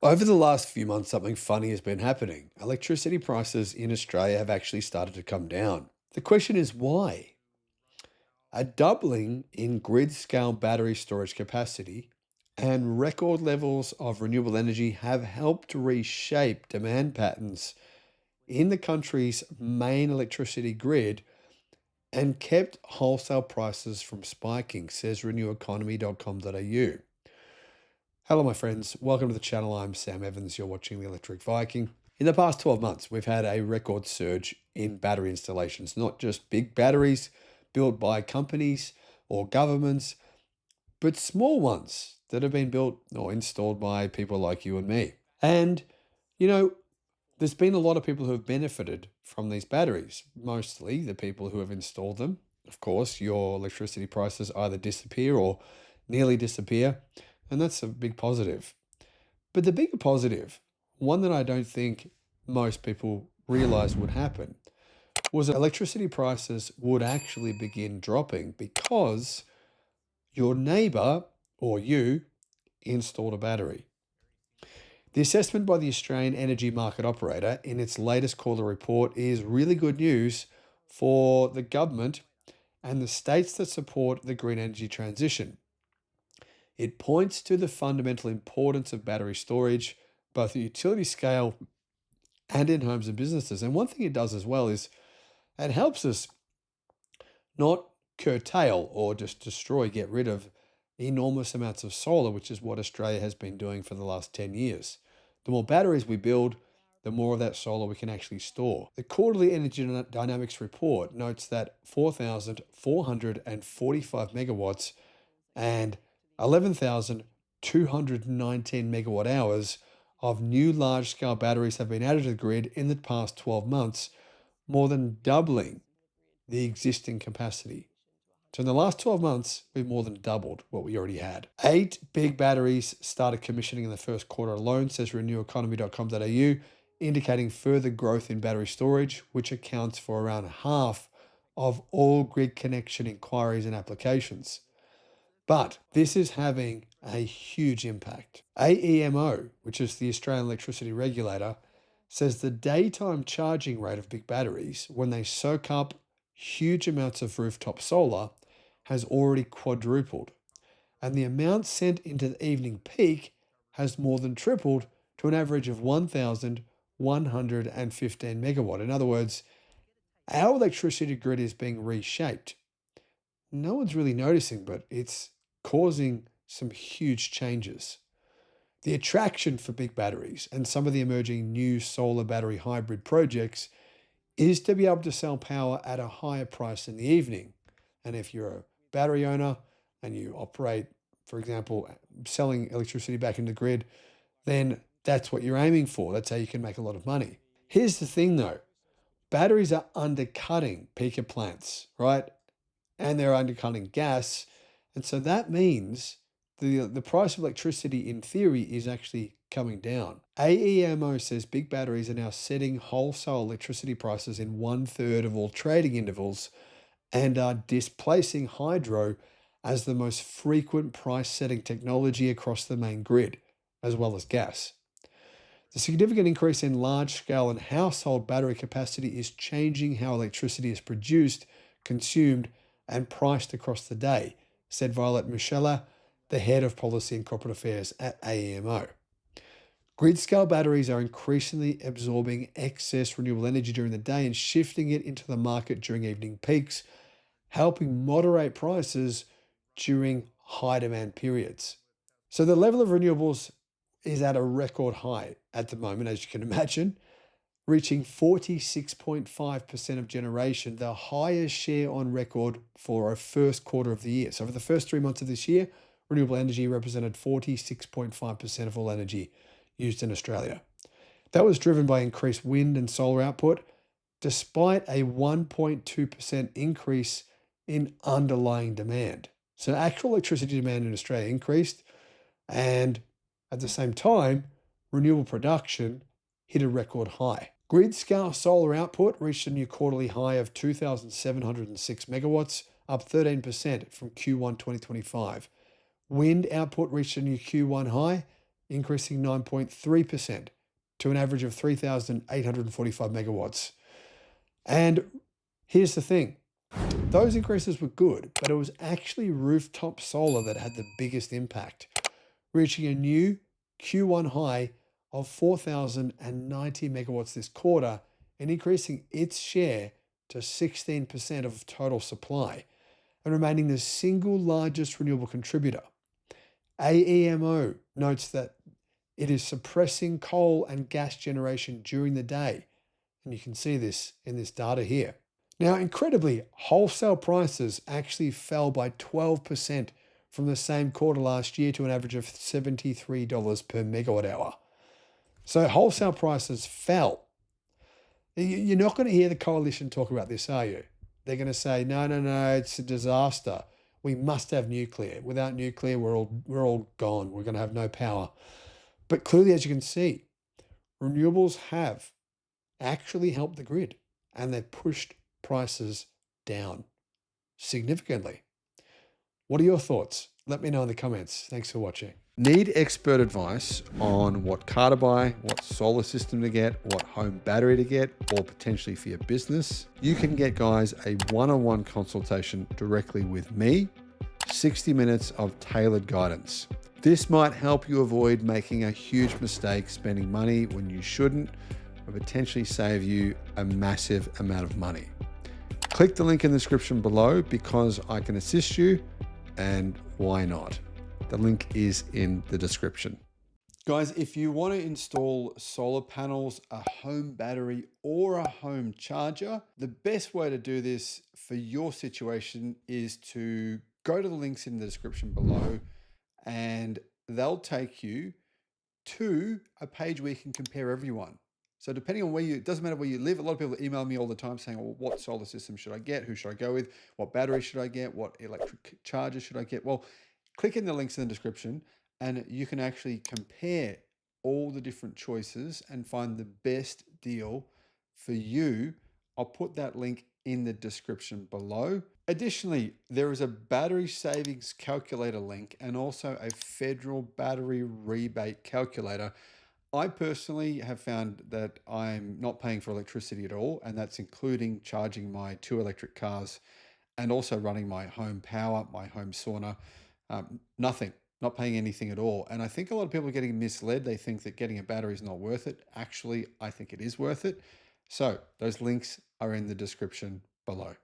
Over the last few months, something funny has been happening. Electricity prices in Australia have actually started to come down. The question is why? A doubling in grid scale battery storage capacity and record levels of renewable energy have helped reshape demand patterns in the country's main electricity grid and kept wholesale prices from spiking, says reneweconomy.com.au. Hello, my friends. Welcome to the channel. I'm Sam Evans. You're watching the Electric Viking. In the past 12 months, we've had a record surge in battery installations, not just big batteries built by companies or governments, but small ones that have been built or installed by people like you and me. And, you know, there's been a lot of people who have benefited from these batteries, mostly the people who have installed them. Of course, your electricity prices either disappear or nearly disappear, and that's a big positive. But the bigger positive, one that I don't think most people realized would happen, was that electricity prices would actually begin dropping because your neighbor or you installed a battery. The assessment by the Australian Energy Market Operator in its latest quarterly report is really good news for the government and the states that support the green energy transition. It points to the fundamental importance of battery storage, both at utility scale and in homes and businesses. And one thing it does as well is it helps us not curtail or just destroy, get rid of enormous amounts of solar, which is what Australia has been doing for the last 10 years. The more batteries we build, the more of that solar we can actually store. The quarterly energy dynamics report notes that 4,445 megawatts and 11,219 megawatt hours of new large scale batteries have been added to the grid in the past 12 months, more than doubling the existing capacity. So in the last 12 months, we've more than doubled what we already had. 8 big batteries started commissioning in the first quarter alone, says reneweconomy.com.au, indicating further growth in battery storage, which accounts for around half of all grid connection inquiries and applications. But this is having a huge impact. AEMO, which is the Australian Electricity Regulator, says the daytime charging rate of big batteries, when they soak up huge amounts of rooftop solar, has already quadrupled. And the amount sent into the evening peak has more than tripled to an average of 1,115 megawatt. In other words, our electricity grid is being reshaped. No one's really noticing, but it's causing some huge changes. The attraction for big batteries and some of the emerging new solar battery hybrid projects is to be able to sell power at a higher price in the evening. And if you're a battery owner and you operate, for example, selling electricity back into the grid, then that's what you're aiming for. That's how you can make a lot of money. Here's the thing though, batteries are undercutting peaker plants, right? And they're undercutting gas. And so that means the price of electricity in theory is actually coming down. AEMO says big batteries are now setting wholesale electricity prices in 1/3 of all trading intervals and are displacing hydro as the most frequent price setting technology across the main grid, as well as gas. The significant increase in large scale and household battery capacity is changing how electricity is produced, consumed, and priced across the day, said Violet Michela, the head of policy and corporate affairs at AEMO. Grid scale batteries are increasingly absorbing excess renewable energy during the day and shifting it into the market during evening peaks, helping moderate prices during high demand periods. So the level of renewables is at a record high at the moment, as you can imagine, reaching 46.5% of generation, the highest share on record for a first quarter of the year. So for the first 3 months of this year, renewable energy represented 46.5% of all energy used in Australia. That was driven by increased wind and solar output, despite a 1.2% increase in underlying demand. So actual electricity demand in Australia increased, and at the same time, renewable production hit a record high. Grid scale solar output reached a new quarterly high of 2,706 megawatts, up 13% from Q1 2025. Wind output reached a new Q1 high, increasing 9.3% to an average of 3,845 megawatts. And here's the thing. Those increases were good, but it was actually rooftop solar that had the biggest impact, reaching a new Q1 high of 4,090 megawatts this quarter and increasing its share to 16% of total supply and remaining the single largest renewable contributor. AEMO notes that it is suppressing coal and gas generation during the day, and you can see this in this data here. Now, incredibly, wholesale prices actually fell by 12% from the same quarter last year to an average of $73 per megawatt hour. So wholesale prices fell. You're not going to hear the coalition talk about this, are you? They're going to say, no, no, no, it's a disaster. We must have nuclear. Without nuclear, we're all gone. We're going to have no power. But clearly, as you can see, renewables have actually helped the grid and they've pushed prices down significantly. What are your thoughts? Let me know in the comments. Thanks for watching. Need expert advice on what car to buy, what solar system to get, what home battery to get, or potentially for your business? You can get, guys, a one-on-one consultation directly with me, 60 minutes of tailored guidance. This might help you avoid making a huge mistake spending money when you shouldn't, or potentially save you a massive amount of money. Click the link in the description below because I can assist you, and why not? The link is in the description. Guys, if you want to install solar panels, a home battery, or a home charger, the best way to do this for your situation is to go to the links in the description below, and they'll take you to a page where you can compare everyone. So depending on it doesn't matter where you live. A lot of people email me all the time saying, well, what solar system should I get? Who should I go with? What battery should I get? What electric charger should I get? Well, click in the links in the description and you can actually compare all the different choices and find the best deal for you. I'll put that link in the description below. Additionally, there is a battery savings calculator link and also a federal battery rebate calculator. I personally have found that I'm not paying for electricity at all, and that's including charging my 2 electric cars and also running my home power, my home sauna. Nothing, not paying anything at all. And I think a lot of people are getting misled. They think that getting a battery is not worth it. Actually, I think it is worth it. So those links are in the description below.